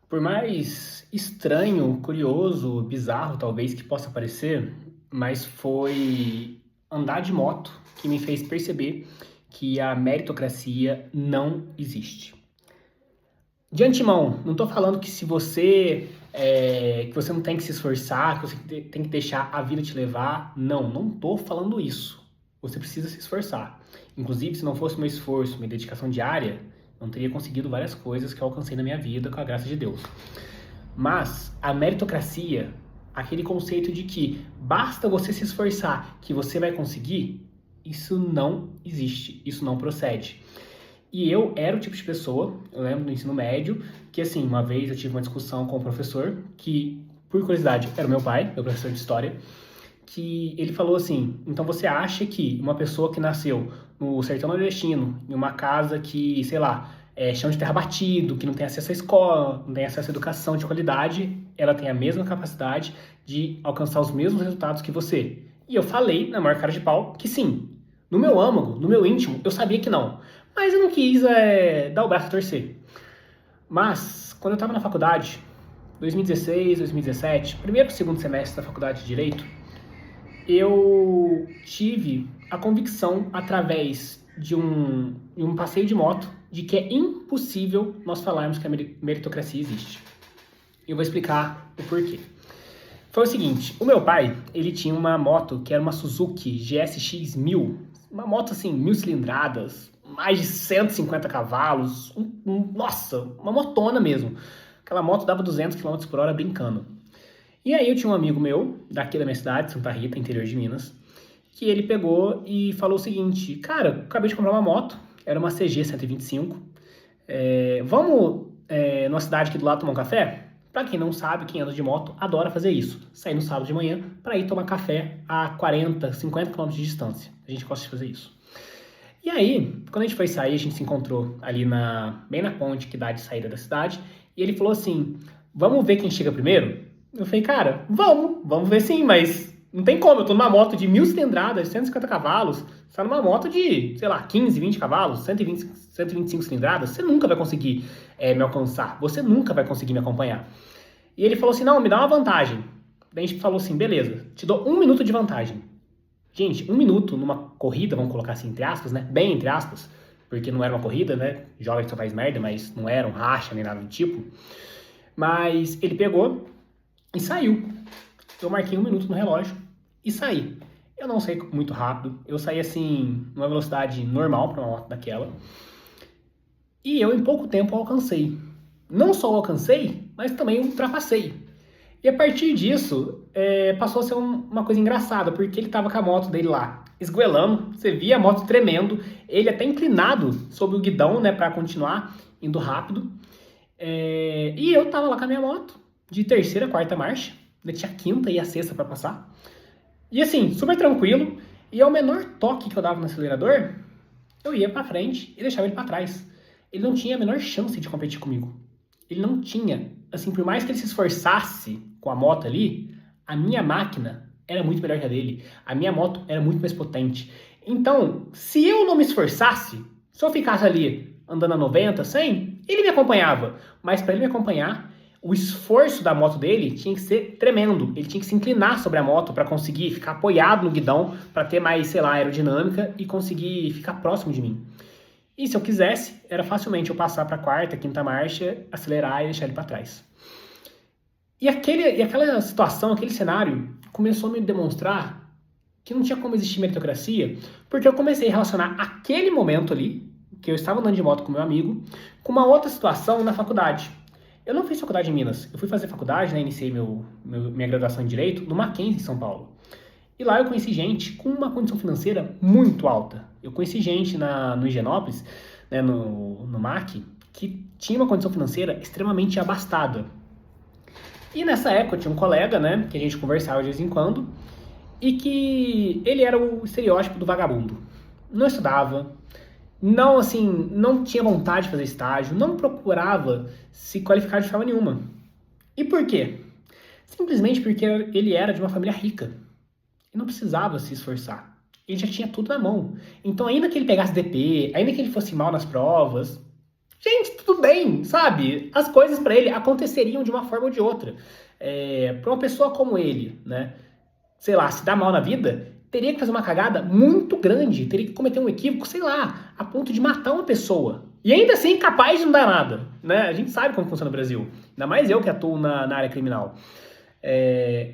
Por mais estranho, curioso, bizarro talvez que possa parecer, mas foi andar de moto que me fez perceber que a meritocracia não existe. De antemão, não estou falando que se você que você não tem que se esforçar, que você tem que deixar a vida te levar. Não estou falando isso. Você precisa se esforçar. Inclusive, se não fosse meu esforço, minha dedicação diária, não teria conseguido várias coisas que eu alcancei na minha vida com a graça de Deus. Mas a meritocracia, aquele conceito de que basta você se esforçar que você vai conseguir, isso não existe, isso não procede. E eu era o tipo de pessoa, eu lembro do ensino médio, que assim, uma vez eu tive uma discussão com o professor, que, por curiosidade, era o meu pai, meu professor de história, que ele falou assim: então você acha que uma pessoa que nasceu no sertão nordestino, em uma casa que, sei lá, é chão de terra batido, que não tem acesso à escola, não tem acesso à educação de qualidade, ela tem a mesma capacidade de alcançar os mesmos resultados que você? E eu falei, na maior cara de pau, que sim. No meu âmago, no meu íntimo, eu sabia que não. Mas eu não quis dar o braço a torcer. Mas, quando eu estava na faculdade, 2016, 2017, primeiro e segundo semestre da faculdade de Direito, eu tive a convicção, através de um passeio de moto, de que é impossível nós falarmos que a meritocracia existe. E eu vou explicar o porquê. Foi o seguinte, o meu pai, ele tinha uma moto que era uma Suzuki GSX 1000, uma moto assim, 1000 cilindradas, mais de 150 cavalos, nossa, uma motona mesmo. Aquela moto dava 200 km por hora brincando. E aí eu tinha um amigo meu, daqui da minha cidade, Santa Rita, interior de Minas, que ele pegou e falou o seguinte: cara, acabei de comprar uma moto, era uma CG 125, vamos numa cidade aqui do lado tomar um café? Pra quem não sabe, quem anda de moto adora fazer isso. Sair no sábado de manhã para ir tomar café a 40, 50 km de distância. A gente gosta de fazer isso. E aí, quando a gente foi sair, a gente se encontrou ali bem na ponte que dá de saída da cidade, e ele falou assim: vamos ver quem chega primeiro? Eu falei, cara, vamos ver sim, mas não tem como, eu tô numa moto de 1000 cilindradas, 150 cavalos, você tá numa moto de, sei lá, 15, 20 cavalos, 120, 125 cilindradas, você nunca vai conseguir me alcançar, você nunca vai conseguir me acompanhar. E ele falou assim, não, me dá uma vantagem. Daí a gente falou assim, beleza, te dou 1 minuto de vantagem. Gente, 1 minuto numa corrida, vamos colocar assim, entre aspas, né, bem entre aspas, porque não era uma corrida, né, joga que só faz merda, mas não era um racha nem nada do tipo. Mas ele pegou e saiu. Eu marquei 1 minuto no relógio e saí. Eu não saí muito rápido, eu saí assim, numa velocidade normal para uma moto daquela. E eu em pouco tempo alcancei. Não só alcancei, mas também ultrapassei. E a partir disso, passou a ser uma coisa engraçada, porque ele tava com a moto dele lá, esgoelando, você via a moto tremendo, ele até inclinado sobre o guidão, né, para continuar indo rápido. E eu tava lá com a minha moto, de terceira, quarta marcha, ainda tinha a quinta e a sexta para passar. E assim, super tranquilo, e ao menor toque que eu dava no acelerador, eu ia para frente e deixava ele para trás. Ele não tinha a menor chance de competir comigo. Ele não tinha, assim, por mais que ele se esforçasse com a moto ali, a minha máquina era muito melhor que a dele. A minha moto era muito mais potente. Então, se eu não me esforçasse, se eu ficasse ali andando a 90, 100, ele me acompanhava. Mas para ele me acompanhar, o esforço da moto dele tinha que ser tremendo. Ele tinha que se inclinar sobre a moto para conseguir ficar apoiado no guidão, para ter mais, sei lá, aerodinâmica e conseguir ficar próximo de mim. E se eu quisesse, era facilmente eu passar para a quarta, quinta marcha, acelerar e deixar ele para trás. E aquela situação, aquele cenário, começou a me demonstrar que não tinha como existir meritocracia, porque eu comecei a relacionar aquele momento ali, que eu estava andando de moto com meu amigo, com uma outra situação na faculdade. Eu não fiz faculdade em Minas, eu fui fazer faculdade, né, iniciei minha graduação em Direito no Mackenzie, em São Paulo. E lá eu conheci gente com uma condição financeira muito alta. Eu conheci gente no Higienópolis, né, no MAC, que tinha uma condição financeira extremamente abastada. E nessa época eu tinha um colega, né, que a gente conversava de vez em quando, e que ele era o estereótipo do vagabundo. Não estudava, não tinha vontade de fazer estágio, não procurava se qualificar de forma nenhuma. E por quê? Simplesmente porque ele era de uma família rica. E não precisava se esforçar. Ele já tinha tudo na mão. Então, ainda que ele pegasse DP, ainda que ele fosse mal nas provas, Gente, tudo bem, sabe? As coisas pra ele aconteceriam de uma forma ou de outra. Pra uma pessoa como ele, né? Sei lá, se dá mal na vida, teria que fazer uma cagada muito grande, teria que cometer um equívoco, sei lá, a ponto de matar uma pessoa. E ainda assim, capaz de não dar nada, né? A gente sabe como funciona o Brasil. Ainda mais eu que atuo na área criminal.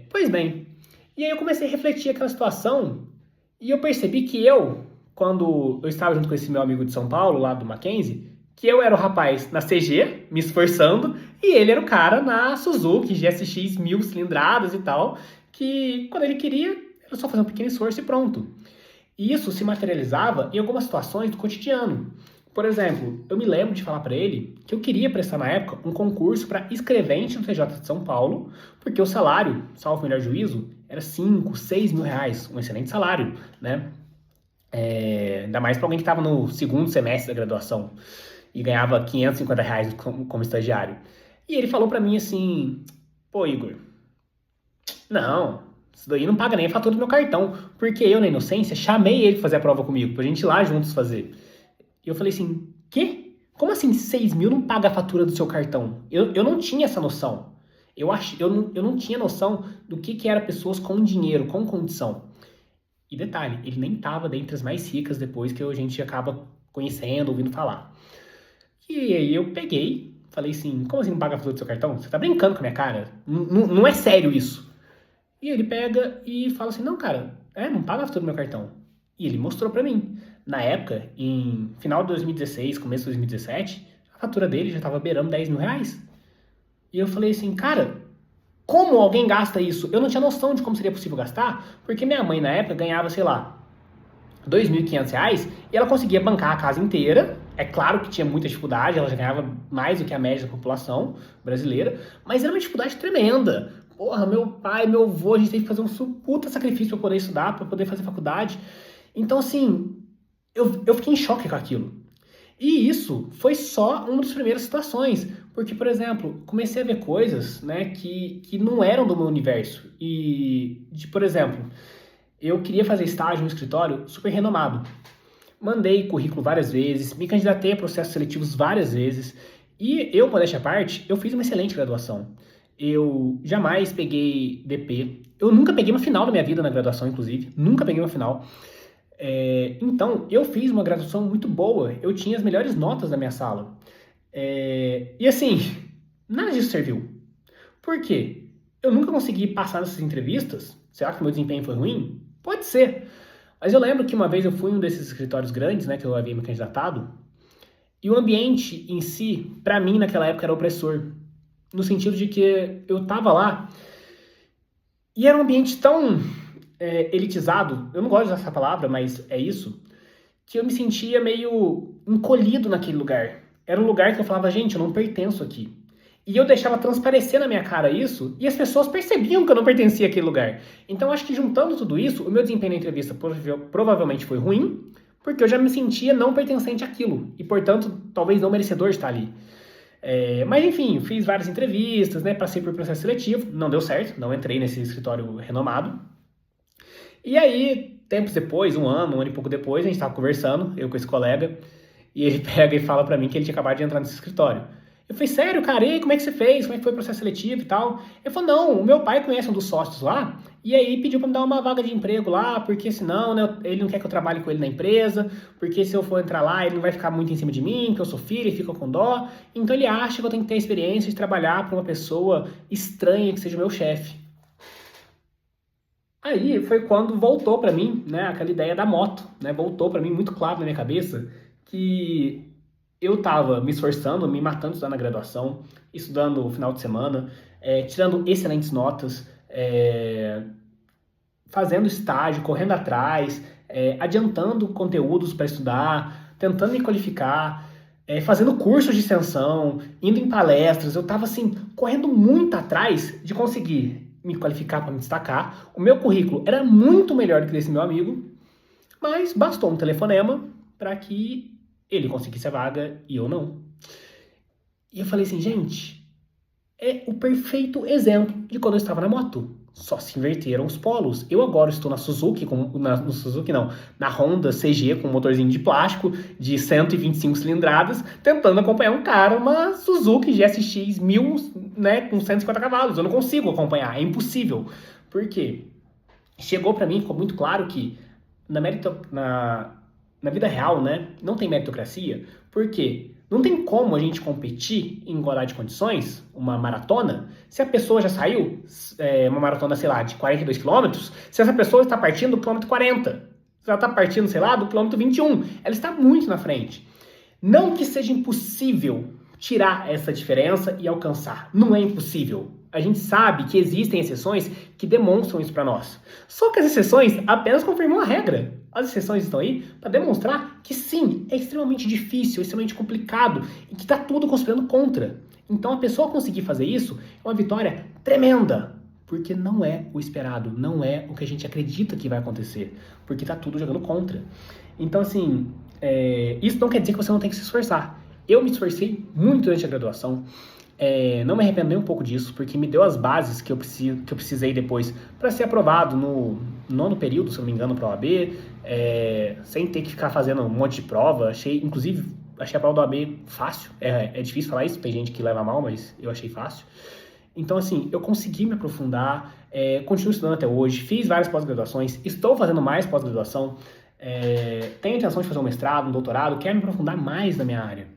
Pois bem, e aí eu comecei a refletir aquela situação e eu percebi que quando eu estava junto com esse meu amigo de São Paulo, lá do Mackenzie, que eu era o rapaz na CG, me esforçando, e ele era o cara na Suzuki, GSX 1000 cilindradas e tal, que quando ele queria, era só fazer um pequeno esforço e pronto. E isso se materializava em algumas situações do cotidiano. Por exemplo, eu me lembro de falar para ele que eu queria prestar na época um concurso para escrevente no TJ de São Paulo, porque o salário, salvo o melhor juízo, era 5, 6 mil reais, um excelente salário, né? Ainda mais para alguém que estava no segundo semestre da graduação e ganhava 550 reais como estagiário. E ele falou para mim assim, pô, Igor, não, isso daí não paga nem a fatura do meu cartão, porque eu, na inocência, chamei ele pra fazer a prova comigo, pra gente ir lá juntos fazer. E eu falei assim, quê? Como assim 6 mil não paga a fatura do seu cartão? Eu não tinha essa noção. Eu não tinha noção do que era pessoas com dinheiro, com condição. E detalhe, ele nem tava dentre as mais ricas depois que a gente acaba conhecendo, ouvindo falar. E aí eu peguei, falei assim, como assim não paga a fatura do seu cartão? Você tá brincando com a minha cara? Não é sério isso. E ele pega e fala assim, não, cara, não paga a fatura do meu cartão. E ele mostrou pra mim. Na época, em final de 2016, começo de 2017, a fatura dele já tava beirando 10 mil reais. E eu falei assim, cara, como alguém gasta isso? Eu não tinha noção de como seria possível gastar, porque minha mãe na época ganhava, sei lá, 2.500 reais e ela conseguia bancar a casa inteira. É claro que tinha muita dificuldade, ela já ganhava mais do que a média da população brasileira, mas era uma dificuldade tremenda. Porra, meu pai, meu avô, a gente teve que fazer um puta sacrifício para poder estudar, para poder fazer faculdade. Então, assim, eu fiquei em choque com aquilo. E isso foi só uma das primeiras situações. Porque, por exemplo, comecei a ver coisas, né, que não eram do meu universo. Por exemplo, eu queria fazer estágio no escritório super renomado. Mandei currículo várias vezes, me candidatei a processos seletivos várias vezes. E eu, modéstia à parte, eu fiz uma excelente graduação. Eu jamais peguei DP. Eu nunca peguei uma final na minha vida na graduação, inclusive. Nunca peguei uma final. Então, eu fiz uma graduação muito boa. Eu tinha as melhores notas da minha sala. E assim, nada disso serviu. Por quê? Eu nunca consegui passar nessas entrevistas. Será que meu desempenho foi ruim? Pode ser. Mas eu lembro que uma vez eu fui em um desses escritórios grandes, né, que eu havia me candidatado, e o ambiente em si, pra mim, naquela época, era opressor. No sentido de que eu tava lá e era um ambiente tão elitizado, eu não gosto dessa palavra, mas é isso, que eu me sentia meio encolhido naquele lugar. Era um lugar que eu falava, gente, eu não pertenço aqui. E eu deixava transparecer na minha cara isso, e as pessoas percebiam que eu não pertencia àquele lugar. Então, acho que juntando tudo isso, o meu desempenho na entrevista provavelmente foi ruim, porque eu já me sentia não pertencente àquilo, e, portanto, talvez não merecedor de estar ali. Mas, enfim, fiz várias entrevistas, né, passei por processo seletivo, não deu certo, não entrei nesse escritório renomado. E aí, tempos depois, um ano e pouco depois, a gente estava conversando, eu com esse colega, e ele pega e fala pra mim que ele tinha acabado de entrar nesse escritório. Eu falei, sério, cara, e aí, como é que você fez? Como é que foi o processo seletivo e tal? Ele falou, não, o meu pai conhece um dos sócios lá, e aí pediu pra me dar uma vaga de emprego lá, porque senão, né, ele não quer que eu trabalhe com ele na empresa, porque se eu for entrar lá, ele não vai ficar muito em cima de mim, que eu sou filho, ele fica com dó. Então ele acha que eu tenho que ter a experiência de trabalhar pra uma pessoa estranha que seja o meu chefe. Aí foi quando voltou pra mim, né, aquela ideia da moto, né, voltou pra mim muito claro na minha cabeça que eu tava me esforçando, me matando estudando na graduação, estudando no final de semana, tirando excelentes notas, fazendo estágio, correndo atrás, adiantando conteúdos para estudar, tentando me qualificar, fazendo cursos de extensão, indo em palestras. Eu tava assim, correndo muito atrás de conseguir me qualificar para me destacar. O meu currículo era muito melhor do que desse meu amigo, mas bastou um telefonema para que ele conseguisse a vaga e eu não. E eu falei assim, gente, é o perfeito exemplo de quando eu estava na moto. Só se inverteram os polos. Eu agora estou na Suzuki, no Suzuki não, na Honda CG com um motorzinho de plástico de 125 cilindradas, tentando acompanhar um cara, uma Suzuki GSX 1000, né, com 150 cavalos. Eu não consigo acompanhar, é impossível. Por quê? Chegou para mim, ficou muito claro que na vida real, né, não tem meritocracia. Por quê? Não tem como a gente competir em igualdade de condições, uma maratona, se a pessoa já saiu, uma maratona, sei lá, de 42 quilômetros, se essa pessoa está partindo do quilômetro 40, se ela está partindo, sei lá, do quilômetro 21, ela está muito na frente. Não que seja impossível tirar essa diferença e alcançar. Não é impossível. A gente sabe que existem exceções que demonstram isso para nós. Só que as exceções apenas confirmam a regra. As exceções estão aí para demonstrar que sim, é extremamente difícil, é extremamente complicado e que está tudo conspirando contra. Então a pessoa conseguir fazer isso é uma vitória tremenda, porque não é o esperado, não é o que a gente acredita que vai acontecer, porque está tudo jogando contra. Então assim, isso não quer dizer que você não tem que se esforçar. Eu me esforcei muito durante a graduação, não me arrependo nem um pouco disso, porque me deu as bases que eu precisei depois para ser aprovado no nono período, se não me engano, para a OAB, sem ter que ficar fazendo um monte de prova. Inclusive, achei a prova da OAB fácil. É difícil falar isso, tem gente que leva mal, mas eu achei fácil. Então, assim, eu consegui me aprofundar, continuo estudando até hoje, fiz várias pós-graduações, estou fazendo mais pós-graduação, tenho a intenção de fazer um mestrado, um doutorado, quero me aprofundar mais na minha área.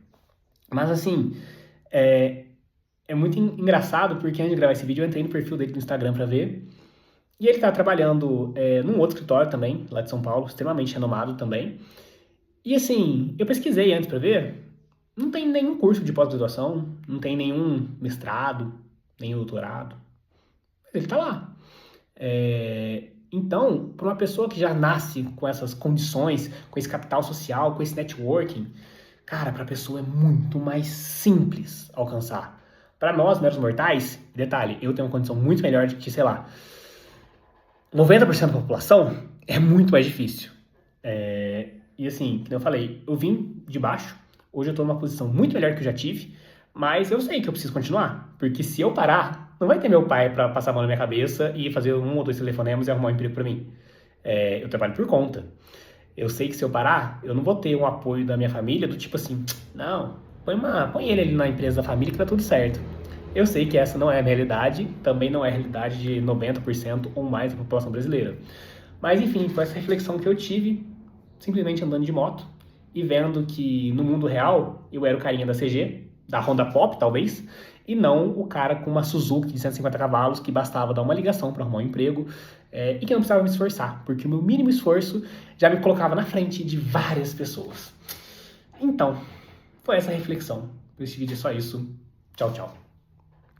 Mas, assim, é muito engraçado, porque antes de gravar esse vídeo eu entrei no perfil dele no Instagram pra ver. E ele tá trabalhando num outro escritório também, lá de São Paulo, extremamente renomado também. E assim, eu pesquisei antes pra ver, não tem nenhum curso de pós-graduação, não tem nenhum mestrado, nenhum doutorado. Mas ele tá lá. Então, para uma pessoa que já nasce com essas condições, com esse capital social, com esse networking, cara, pra pessoa é muito mais simples alcançar. Para nós, meros mortais, detalhe, eu tenho uma condição muito melhor de que, sei lá, 90% da população, é muito mais difícil. E assim, como eu falei, eu vim de baixo, hoje eu tô numa posição muito melhor que eu já tive, mas eu sei que eu preciso continuar, porque se eu parar, não vai ter meu pai para passar a mão na minha cabeça e fazer 1 ou 2 telefonemas e arrumar um emprego para mim. Eu trabalho por conta. Eu sei que se eu parar, eu não vou ter um apoio da minha família do tipo assim, não, põe ele ali na empresa da família que tá tudo certo. Eu sei que essa não é a minha realidade, também não é a realidade de 90% ou mais da população brasileira. Mas enfim, foi essa reflexão que eu tive, simplesmente andando de moto e vendo que no mundo real eu era o carinha da CG, da Honda Pop talvez, e não o cara com uma Suzuki de 150 cavalos que bastava dar uma ligação para arrumar um emprego e que não precisava me esforçar, porque o meu mínimo esforço já me colocava na frente de várias pessoas. Então, foi essa reflexão. Esse vídeo é só isso. Tchau, tchau.